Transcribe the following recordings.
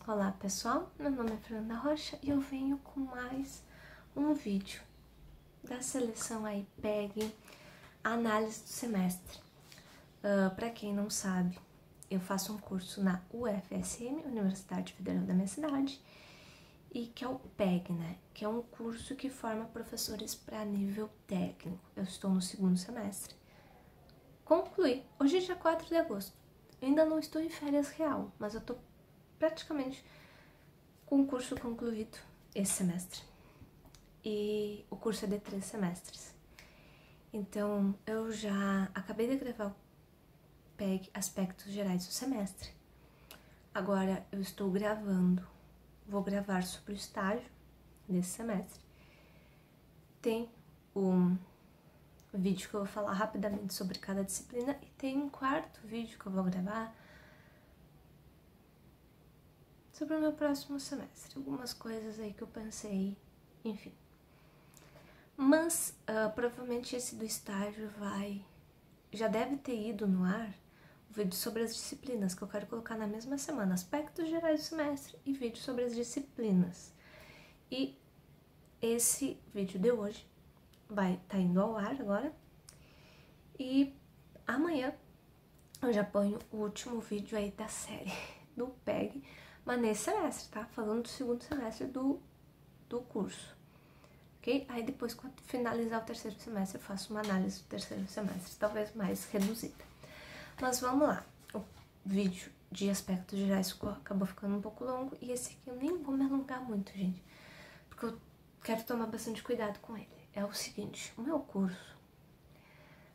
Olá pessoal, meu nome é Fernanda Rocha e eu venho com mais um vídeo da seleção aí PEG Análise do Semestre. Para quem não sabe, eu faço um curso na UFSM, Universidade Federal da minha cidade, e que é o PEG, né? Que é um curso que forma professores para nível técnico. Eu estou no segundo semestre. Concluí. Hoje é dia 4 de agosto. Eu ainda não estou em férias real, mas eu tô praticamente com o curso concluído esse semestre. E o curso é de 3 semestres. Então, eu já acabei de gravar o PEG Aspectos Gerais do Semestre. Agora eu estou gravando, vou gravar sobre o estágio desse semestre. Tem um vídeo que eu vou falar rapidamente sobre cada disciplina e tem um quarto vídeo que eu vou gravar sobre o meu próximo semestre. Algumas coisas aí que eu pensei, enfim. Mas provavelmente esse do estágio já deve ter ido no ar o vídeo sobre as disciplinas, que eu quero colocar na mesma semana, aspectos gerais do semestre e vídeo sobre as disciplinas. E esse vídeo de hoje vai estar indo ao ar agora. E amanhã eu já ponho o último vídeo aí da série do PEG, mas nesse semestre, tá? Falando do segundo semestre do curso. Okay? Aí depois, quando finalizar o terceiro semestre, eu faço uma análise do terceiro semestre, talvez mais reduzida. Mas vamos lá. O vídeo de aspectos gerais acabou ficando um pouco longo e esse aqui eu nem vou me alongar muito, gente, porque eu quero tomar bastante cuidado com ele. É o seguinte, o meu curso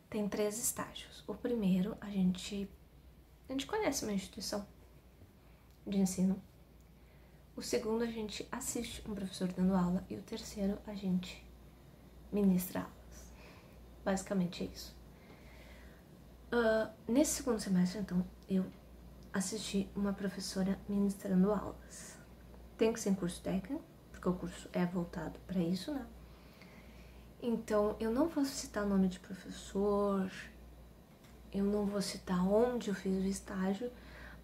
tem 3 estágios. O primeiro, a gente conhece uma instituição de ensino. O segundo, a gente assiste um professor dando aula. E o terceiro, a gente ministra aulas. Basicamente é isso. Nesse segundo semestre, então, eu assisti uma professora ministrando aulas. Tem que ser em curso técnico, porque o curso é voltado para isso, né? Então, eu não vou citar o nome de professor, eu não vou citar onde eu fiz o estágio,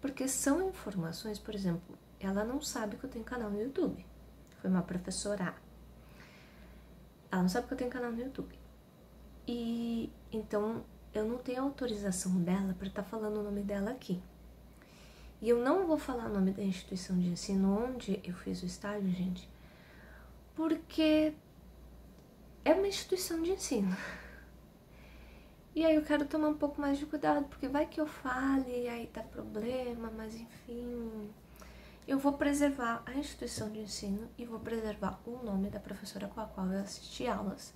porque são informações, por exemplo, ela não sabe que eu tenho canal no YouTube. Foi uma professora. Ela não sabe que eu tenho canal no YouTube. E então eu não tenho autorização dela para estar falando o nome dela aqui. E eu não vou falar o nome da instituição de ensino onde eu fiz o estágio, gente, porque é uma instituição de ensino. E aí eu quero tomar um pouco mais de cuidado, porque vai que eu fale e aí dá problema, mas enfim. Eu vou preservar a instituição de ensino e vou preservar o nome da professora com a qual eu assisti aulas,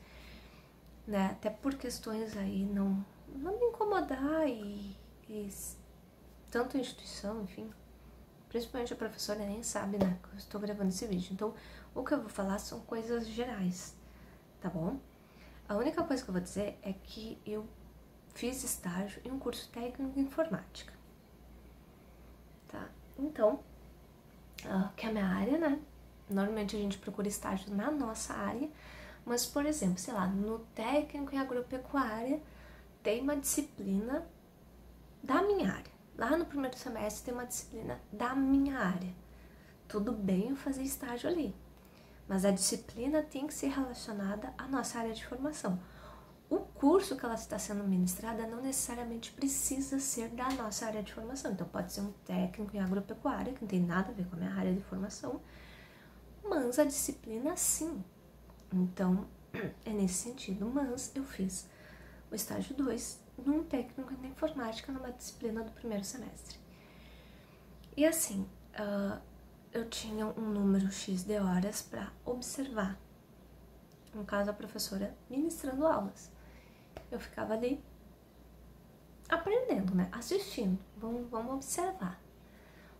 né? Até por questões aí não me incomodar e tanto a instituição, enfim, principalmente a professora nem sabe, né, que eu estou gravando esse vídeo. Então, o que eu vou falar são coisas gerais, tá bom? A única coisa que eu vou dizer é que eu fiz estágio em um curso técnico em informática, tá? Então, que é a minha área, né? Normalmente a gente procura estágio na nossa área, mas, por exemplo, sei lá, no técnico em agropecuária tem uma disciplina da minha área. Lá no primeiro semestre tem uma disciplina da minha área. Tudo bem eu fazer estágio ali, mas a disciplina tem que ser relacionada à nossa área de formação. O curso que ela está sendo ministrada não necessariamente precisa ser da nossa área de formação. Então, pode ser um técnico em agropecuária, que não tem nada a ver com a minha área de formação, mas a disciplina sim. Então, é nesse sentido. Mas eu fiz o estágio 2 num técnico em informática, numa disciplina do primeiro semestre. E assim, eu tinha um número X de horas para observar. No caso, a professora ministrando aulas. Eu ficava ali aprendendo, né? Assistindo. Vamos observar.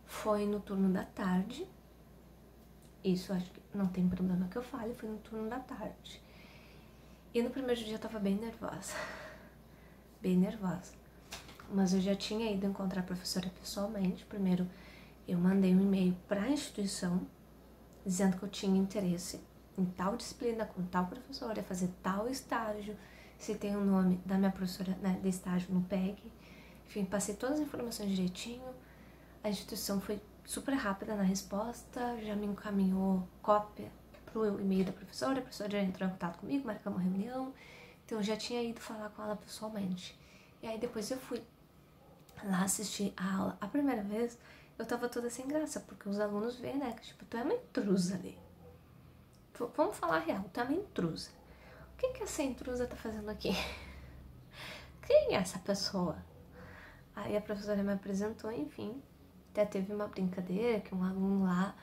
Foi no turno da tarde. Isso acho que não tem problema que eu fale. Foi no turno da tarde. E no primeiro dia eu tava bem nervosa. Bem nervosa. Mas eu já tinha ido encontrar a professora pessoalmente. Primeiro eu mandei um e-mail para a instituição dizendo que eu tinha interesse em tal disciplina, com tal professora, fazer tal estágio. Citei o nome da minha professora, né, de estágio no PEG. Enfim, passei todas as informações direitinho. A instituição foi super rápida na resposta, já me encaminhou cópia pro e-mail da professora, a professora já entrou em contato comigo, marcamos uma reunião, então eu já tinha ido falar com ela pessoalmente. E aí depois eu fui lá assistir a aula. A primeira vez eu tava toda sem graça, porque os alunos veem, né, que tipo, tu é uma intrusa ali. Vamos falar real, tu é uma intrusa. O que essa intrusa tá fazendo aqui? Quem é essa pessoa? Aí a professora me apresentou, enfim. Até teve uma brincadeira que um aluno lá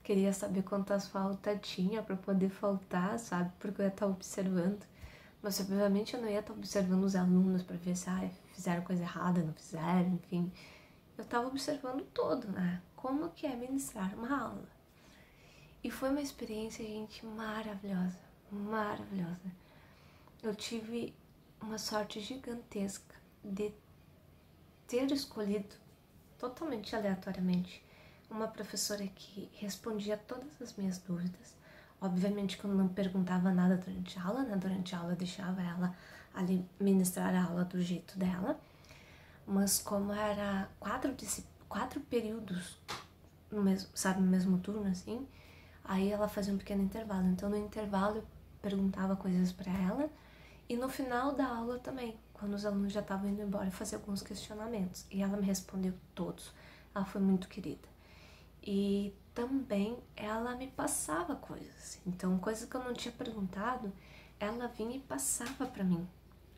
queria saber quantas faltas tinha pra poder faltar, sabe? Porque eu ia estar observando. Mas obviamente eu não ia estar observando os alunos pra ver se fizeram coisa errada, não fizeram, enfim. Eu tava observando todo, né? Como que é ministrar uma aula. E foi uma experiência, gente, maravilhosa. Maravilhosa. Eu tive uma sorte gigantesca de ter escolhido totalmente aleatoriamente uma professora que respondia todas as minhas dúvidas. Obviamente que eu não perguntava nada durante a aula, né? Durante a aula eu deixava ela ali ministrar a aula do jeito dela. Mas como era quatro períodos no mesmo, sabe, no mesmo turno, assim, aí ela fazia um pequeno intervalo. Então no intervalo eu perguntava coisas pra ela e no final da aula também, quando os alunos já estavam indo embora, eu fazia alguns questionamentos e ela me respondeu todos. Ela foi muito querida. E também ela me passava coisas. Então, coisas que eu não tinha perguntado, ela vinha e passava pra mim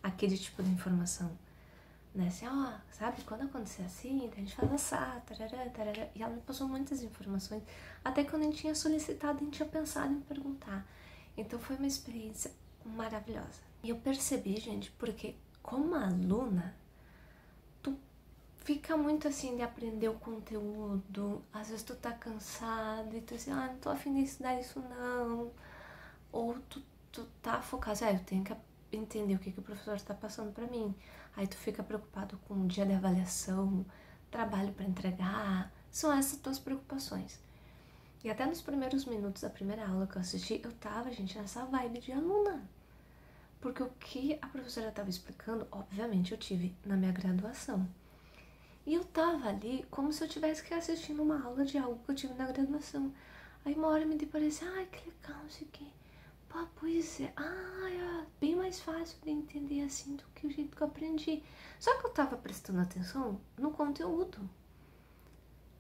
aquele tipo de informação. Né? Assim, ó, sabe, quando acontecer assim, a gente faz assar, tarará, tarará. E ela me passou muitas informações, até que eu nem tinha solicitado, nem tinha pensado em perguntar. Então foi uma experiência maravilhosa. E eu percebi, gente, porque como aluna, tu fica muito assim de aprender o conteúdo, às vezes tu tá cansado e tu assim, não tô afim de estudar isso não. Ou tu tá focado, eu tenho que entender o que o professor está passando pra mim. Aí tu fica preocupado com o dia de avaliação, trabalho para entregar, são essas tuas preocupações. E até nos primeiros minutos da primeira aula que eu assisti, eu tava, gente, nessa vibe de aluna. Porque o que a professora estava explicando, obviamente eu tive na minha graduação. E eu tava ali como se eu tivesse que assistir uma aula de algo que eu tive na graduação. Aí uma hora me deparei assim, que legal isso aqui. Pô, pois é, é bem mais fácil de entender assim do que o jeito que eu aprendi. Só que eu tava prestando atenção no conteúdo.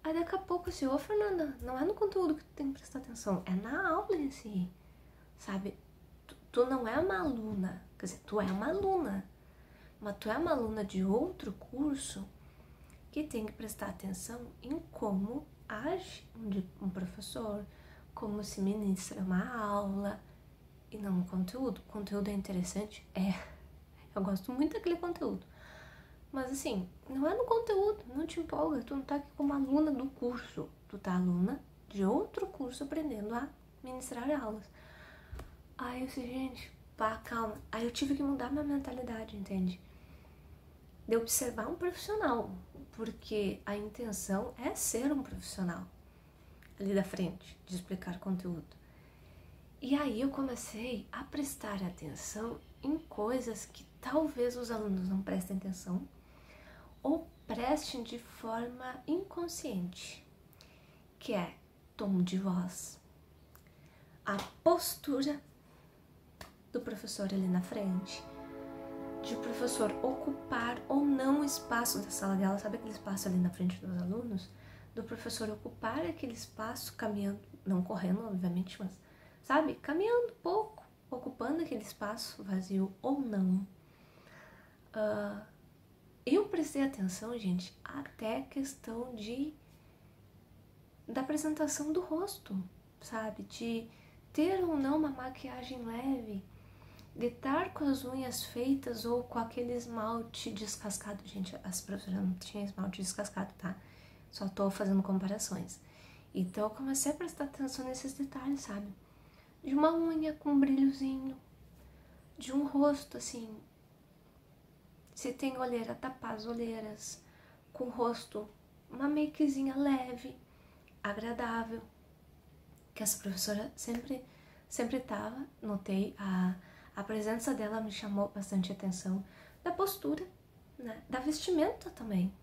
Aí daqui a pouco assim, Fernanda, não é no conteúdo que tu tem que prestar atenção, é na aula em si, sabe? Tu não é uma aluna, quer dizer, tu é uma aluna, mas tu é uma aluna de outro curso que tem que prestar atenção em como age um professor, como se ministra uma aula, e não o conteúdo. O conteúdo é interessante? Eu gosto muito daquele conteúdo. Mas assim, não é no conteúdo, não te empolga. Tu não tá aqui como aluna do curso. Tu tá aluna de outro curso aprendendo a ministrar aulas. Aí eu disse, gente, calma. Aí eu tive que mudar minha mentalidade, entende? De observar um profissional. Porque a intenção é ser um profissional ali da frente, de explicar conteúdo. E aí eu comecei a prestar atenção em coisas que talvez os alunos não prestem atenção ou prestem de forma inconsciente, que é tom de voz, a postura do professor ali na frente, de o professor ocupar ou não o espaço da sala de aula, sabe aquele espaço ali na frente dos alunos? Do professor ocupar aquele espaço caminhando, não correndo obviamente, mas sabe, caminhando um pouco, ocupando aquele espaço vazio ou não. Eu prestei atenção, gente, até a questão da apresentação do rosto, sabe? De ter ou não uma maquiagem leve, de estar com as unhas feitas ou com aquele esmalte descascado. Gente, as professoras não tinham esmalte descascado, tá? Só tô fazendo comparações. Então eu comecei a prestar atenção nesses detalhes, sabe? De uma unha com um brilhozinho, de um rosto assim, se tem olheira, tapar as olheiras, com o rosto, uma makezinha leve, agradável, que essa professora sempre tava, notei, a presença dela me chamou bastante atenção, da postura, né? Da vestimenta também,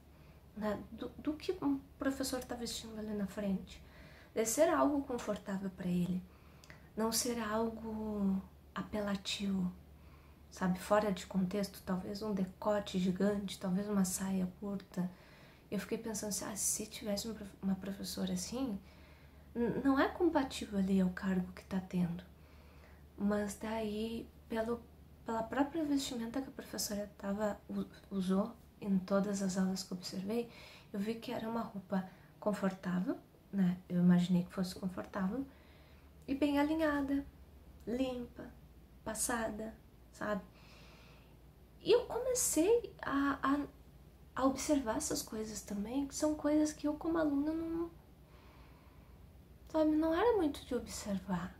né, do que um professor está vestindo ali na frente. Deve ser algo confortável para ele, não ser algo apelativo, sabe, fora de contexto, talvez um decote gigante, talvez uma saia curta. Eu fiquei pensando assim, se tivesse uma professora assim, não é compatível ali ao cargo que tá tendo. Mas daí, pela própria vestimenta que a professora usou em todas as aulas que eu observei, eu vi que era uma roupa confortável, né? Eu imaginei que fosse confortável e bem alinhada, limpa, passada, sabe? E eu comecei a observar essas coisas também, que são coisas que eu como aluna não, sabe, não era muito de observar.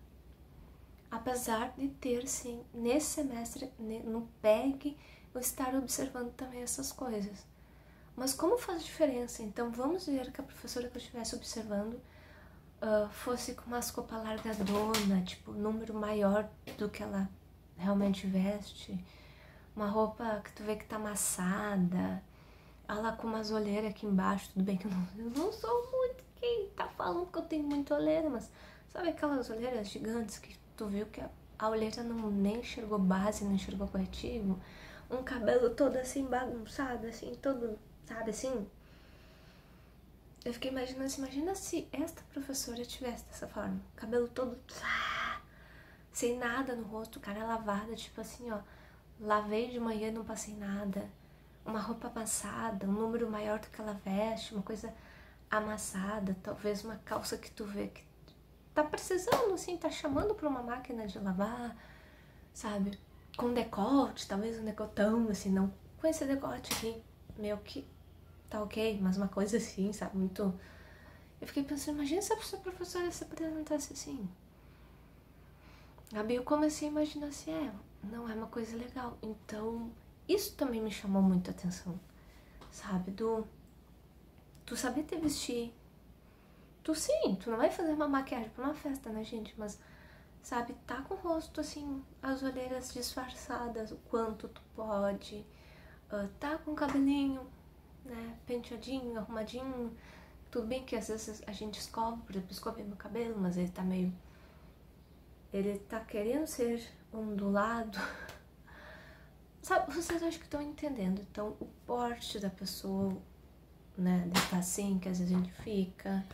Apesar de ter, sim, nesse semestre, no PEG, eu estar observando também essas coisas. Mas como faz diferença? Então vamos dizer que a professora que eu estivesse observando fosse com uma roupa largadona, tipo, número maior do que ela realmente veste. Uma roupa que tu vê que tá amassada, ela com umas olheiras aqui embaixo. Tudo bem que eu não sou muito quem tá falando que eu tenho muita olheira, mas sabe aquelas olheiras gigantes que tu viu que a olheira não nem enxergou base, não enxergou corretivo? Um cabelo todo assim bagunçado, assim, todo, sabe, assim? Eu fiquei imaginando assim, imagina se esta professora tivesse dessa forma, cabelo todo sem nada no rosto, cara lavada, tipo assim, ó, lavei de manhã e não passei nada, uma roupa amassada, um número maior do que ela veste, uma coisa amassada, talvez uma calça que tu vê que tá precisando, assim, tá chamando pra uma máquina de lavar, sabe, com decote, talvez um decotão, assim, não com esse decote aqui, meio que tá ok, mas uma coisa assim, sabe, muito... Eu fiquei pensando, imagina se a professora se apresentasse assim. Gabi, eu comecei a imaginar assim, não é uma coisa legal. Então, isso também me chamou muito a atenção, sabe? Tu saber te vestir. Tu não vai fazer uma maquiagem pra uma festa, né, gente? Mas, sabe, tá com o rosto, assim, as olheiras disfarçadas, o quanto tu pode. Tá com o cabelinho, né, penteadinho, arrumadinho. Tudo bem que às vezes a gente escova, por exemplo, escovei meu cabelo, mas ele tá meio... Ele tá querendo ser ondulado. Sabe, vocês acho que estão entendendo. Então, o porte da pessoa, né, de estar assim, que às vezes a gente fica,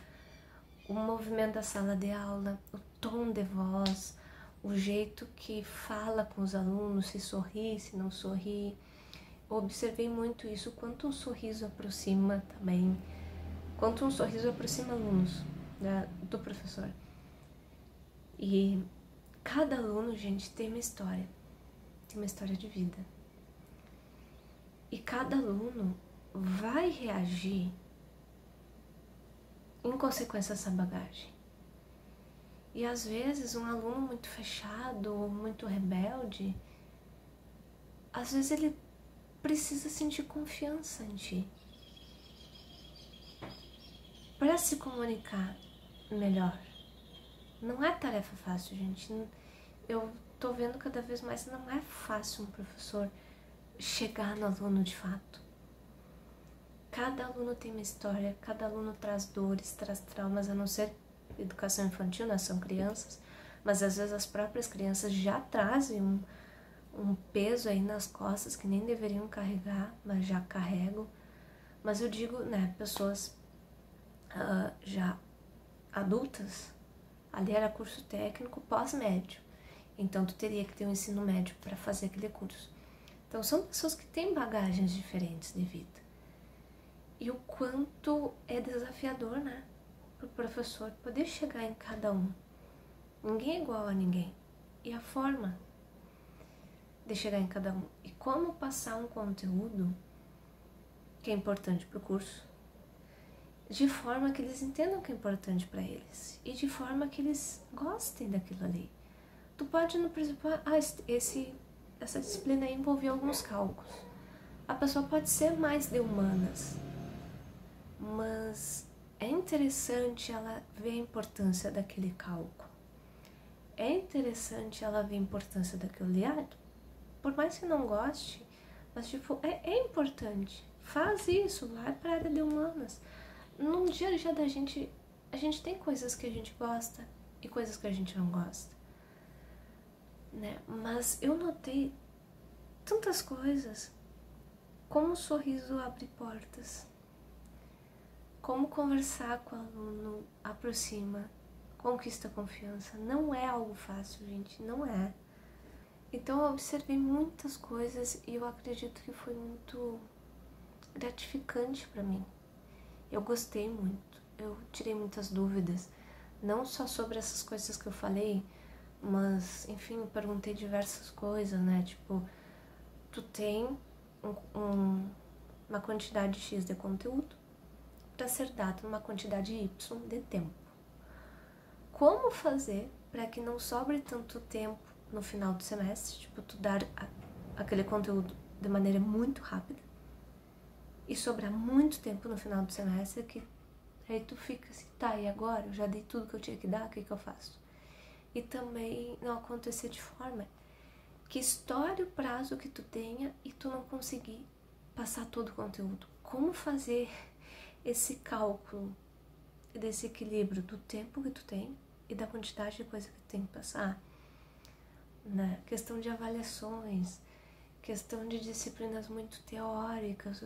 o movimento da sala de aula, o tom de voz, o jeito que fala com os alunos, se sorri, se não sorri. Eu observei muito isso, quanto um sorriso aproxima também, quanto um sorriso aproxima alunos, né, do professor. E cada aluno, gente, tem uma história de vida. E cada aluno vai reagir em consequência dessa bagagem. E às vezes um aluno muito fechado ou muito rebelde, às vezes ele precisa sentir confiança em ti para se comunicar melhor. Não é tarefa fácil, gente. Eu tô vendo cada vez mais, não é fácil um professor chegar no aluno de fato. Cada aluno tem uma história, cada aluno traz dores, traz traumas, a não ser educação infantil, né? São crianças, mas às vezes as próprias crianças já trazem um peso aí nas costas que nem deveriam carregar, mas já carregam. Mas eu digo, né, pessoas já adultas, ali era curso técnico pós-médio, então tu teria que ter um ensino médio para fazer aquele curso. Então são pessoas que têm bagagens diferentes de vida. E o quanto é desafiador, né, para o professor poder chegar em cada um. Ninguém é igual a ninguém. E a forma de chegar em cada um. E como passar um conteúdo que é importante para o curso, de forma que eles entendam que é importante para eles. E de forma que eles gostem daquilo ali. Tu pode, por exemplo, essa disciplina aí envolver alguns cálculos. A pessoa pode ser mais de humanas, mas é interessante ela ver a importância daquele cálculo. É interessante ela ver a importância daquilo ali. Por mais que não goste, mas tipo, é importante. Faz isso, vai para a área de humanas. No dia a dia da gente, a gente tem coisas que a gente gosta e coisas que a gente não gosta, né? Mas eu notei tantas coisas, como o sorriso abre portas, como conversar com o aluno aproxima, conquista confiança. Não é algo fácil, gente, não é. Então eu observei muitas coisas e eu acredito que foi muito gratificante para mim. Eu gostei muito, eu tirei muitas dúvidas, não só sobre essas coisas que eu falei, mas, enfim, eu perguntei diversas coisas, né? Tipo, tu tem uma quantidade X de conteúdo para ser dado numa quantidade Y de tempo. Como fazer para que não sobre tanto tempo no final do semestre, tipo, tu dar aquele conteúdo de maneira muito rápida e sobrar muito tempo no final do semestre que aí tu fica assim, tá, e agora? Eu já dei tudo que eu tinha que dar, o que eu faço? E também não acontecer de forma que estoure o prazo que tu tenha e tu não conseguir passar todo o conteúdo. Como fazer esse cálculo desse equilíbrio do tempo que tu tem e da quantidade de coisa que tu tem que passar? Né? Questão de avaliações, questão de disciplinas muito teóricas.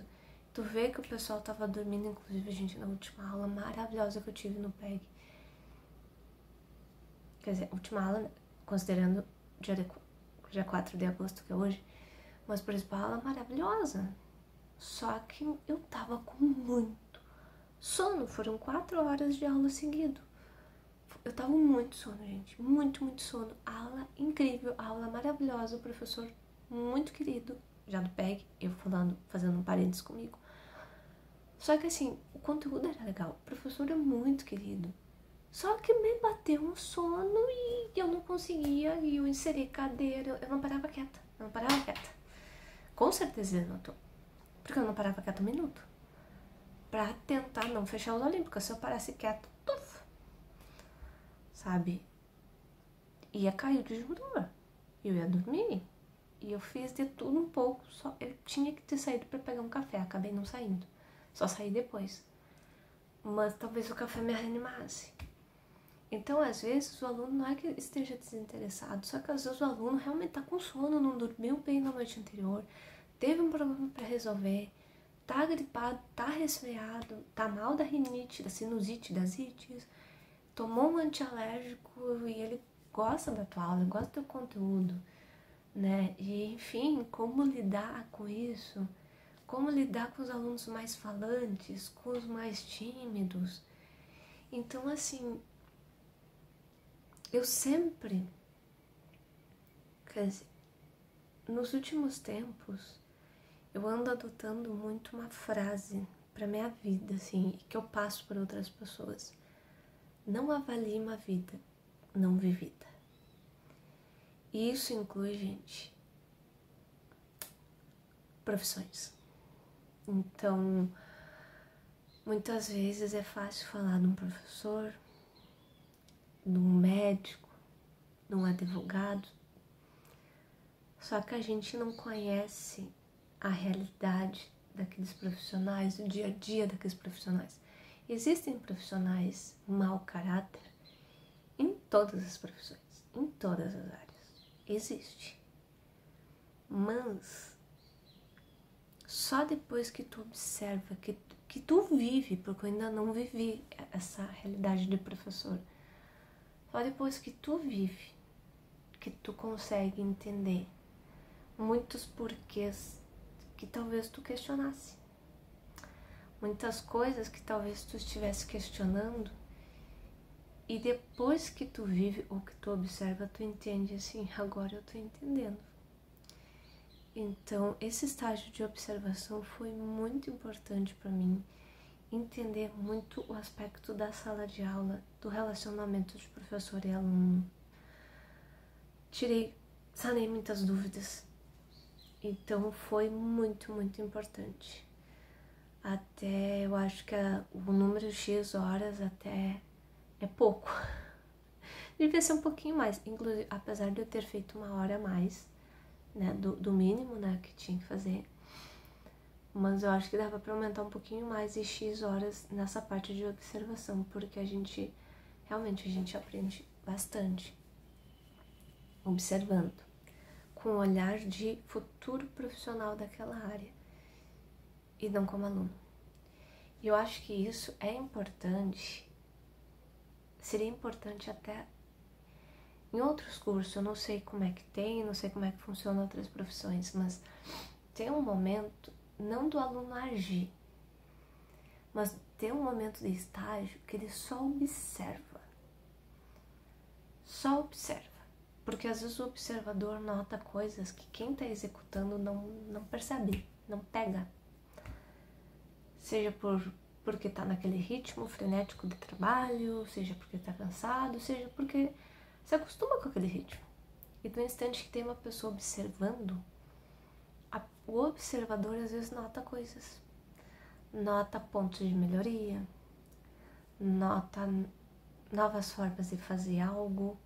Tu vê que o pessoal tava dormindo, inclusive, gente, na última aula maravilhosa que eu tive no PEG. Quer dizer, última aula, considerando dia 4 de agosto, que é hoje. Mas, por exemplo, a aula maravilhosa. Só que eu tava com muito sono. Foram 4 horas de aula seguido. Eu tava muito sono, gente. Muito, muito sono. A aula incrível, a aula maravilhosa. O professor muito querido, já do PEG, eu fazendo um parênteses comigo. Só que assim, o conteúdo era legal. O professor é muito querido. Só que me bateu um sono e eu não conseguia. E eu inseri cadeira. Eu não parava quieta. Eu não parava quieta. Com certeza ele notou. Porque eu não parava quieta um minuto. Pra tentar não fechar os olhinhos. Porque se eu parasse quieta, tuf, sabe? Ia cair o disjuntor. Eu ia dormir. E eu fiz de tudo um pouco. Só eu tinha que ter saído pra pegar um café. Acabei não saindo. Só saí depois. Mas talvez o café me reanimasse. Então, às vezes, o aluno não é que esteja desinteressado, só que às vezes o aluno realmente tá com sono, não dormiu bem na noite anterior, teve um problema para resolver, tá gripado, tá resfriado, tá mal da rinite, da sinusite, das ites, tomou um antialérgico e ele gosta da tua aula, gosta do teu conteúdo, né? E, enfim, como lidar com isso? Como lidar com os alunos mais falantes, com os mais tímidos? Então, assim, eu sempre, quer dizer, nos últimos tempos, eu ando adotando muito uma frase pra minha vida, assim, que eu passo para outras pessoas. Não avalie uma vida não vivida. E isso inclui, gente, profissões. Então, muitas vezes é fácil falar de um professor, de um médico, de um advogado, só que a gente não conhece a realidade daqueles profissionais, o dia a dia daqueles profissionais. Existem profissionais mau caráter em todas as profissões, em todas as áreas. Existe. Mas só depois que tu observa, que tu vive, porque eu ainda não vivi essa realidade de professor, só depois que tu vive, que tu consegue entender muitos porquês que talvez tu questionasse. Muitas coisas que talvez tu estivesse questionando e depois que tu vive ou que tu observa, tu entende assim, agora eu tô entendendo. Então, esse estágio de observação foi muito importante para mim, entender muito o aspecto da sala de aula, do relacionamento de professor e aluno. Sanei muitas dúvidas. Então, foi muito, muito importante. Até, eu acho que o número X horas até é pouco. Devia ser um pouquinho mais, inclusive, apesar de eu ter feito 1 hora a mais, né, do mínimo, né, que tinha que fazer. mas eu acho que dava para aumentar um pouquinho mais e X horas nessa parte de observação, porque realmente a gente aprende bastante observando, com o olhar de futuro profissional daquela área e não como aluno. E eu acho que isso é importante, seria importante até em outros cursos. Eu não sei como é que tem, não sei como é que funciona outras profissões, mas tem um momento, não do aluno agir, mas tem um momento de estágio que ele só observa. Só observa. Porque às vezes o observador nota coisas que quem está executando não percebe, não pega. Seja porque está naquele ritmo frenético de trabalho, seja porque está cansado, seja porque se acostuma com aquele ritmo. E no instante que tem uma pessoa observando, o observador às vezes nota coisas. Nota pontos de melhoria, nota novas formas de fazer algo.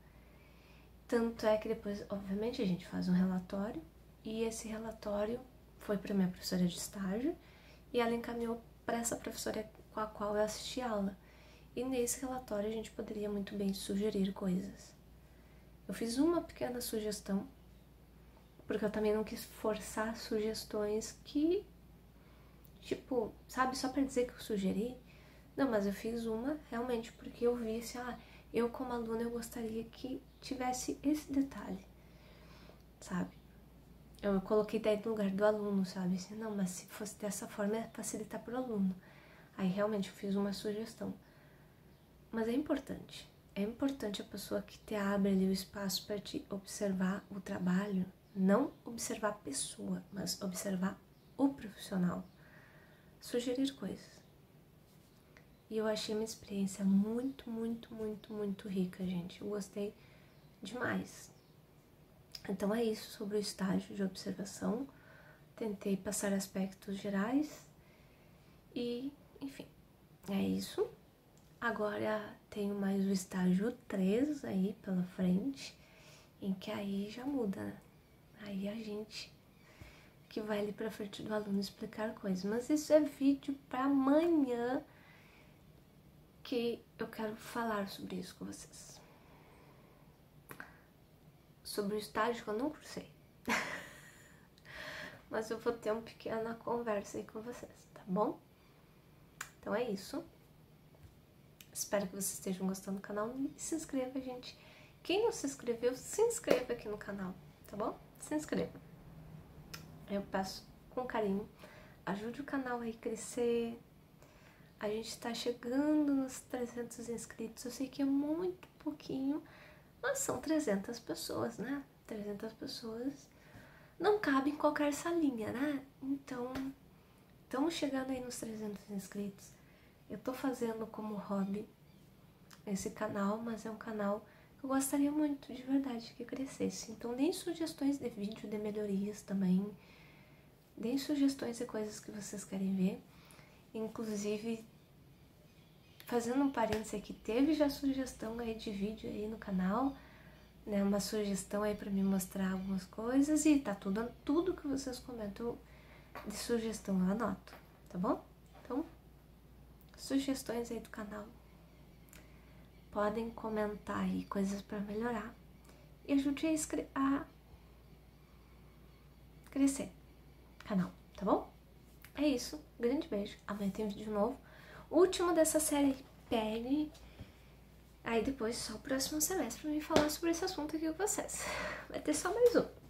Tanto é que depois, obviamente, a gente faz um relatório, e esse relatório foi para minha professora de estágio e ela encaminhou para essa professora com a qual eu assisti aula. E nesse relatório a gente poderia muito bem sugerir coisas. Eu fiz uma pequena sugestão, porque eu também não quis forçar sugestões que, tipo, sabe, só para dizer que eu sugeri. Não, mas eu fiz uma realmente porque eu vi assim, eu como aluna eu gostaria que tivesse esse detalhe, sabe? Eu coloquei daí no lugar do aluno, sabe? Assim, não, mas se fosse dessa forma é facilitar para o aluno. Aí realmente eu fiz uma sugestão. Mas é importante a pessoa que te abre ali o espaço para te observar o trabalho, não observar a pessoa, mas observar o profissional, sugerir coisas. E eu achei minha experiência muito, muito, muito, muito rica, gente. Eu gostei demais. Então é isso sobre o estágio de observação. Tentei passar aspectos gerais e, enfim, é isso. Agora tenho mais o estágio 3 aí pela frente, em que aí já muda, né? Aí a gente que vai ali pra frente do aluno explicar coisas. Mas isso é vídeo para amanhã, que eu quero falar sobre isso com vocês. Sobre o estágio que eu não cursei. Mas eu vou ter uma pequena conversa aí com vocês, tá bom? Então é isso. Espero que vocês estejam gostando do canal e se inscreva, gente. Quem não se inscreveu, se inscreva aqui no canal, tá bom? Se inscreva. Eu peço com carinho. Ajude o canal aí a crescer. A gente tá chegando nos 300 inscritos. Eu sei que é muito pouquinho, mas são 300 pessoas, né? 300 pessoas não cabe em qualquer salinha, né? Então, estamos chegando aí nos 300 inscritos. Eu tô fazendo como hobby esse canal, mas é um canal que eu gostaria muito, de verdade, que crescesse. Então, deem sugestões de vídeo, de melhorias também. Deem sugestões de coisas que vocês querem ver. Inclusive, fazendo um parênteses aqui, teve já sugestão aí de vídeo aí no canal, né? Uma sugestão aí pra me mostrar algumas coisas, e tá tudo que vocês comentam de sugestão eu anoto, tá bom? Então, sugestões aí do canal. Podem comentar aí coisas pra melhorar e ajude a crescer o canal, tá bom? É isso, grande beijo. Amanhã tem vídeo novo. Último dessa série PL. Aí depois só o próximo semestre pra me falar sobre esse assunto aqui com vocês. Vai ter só mais um.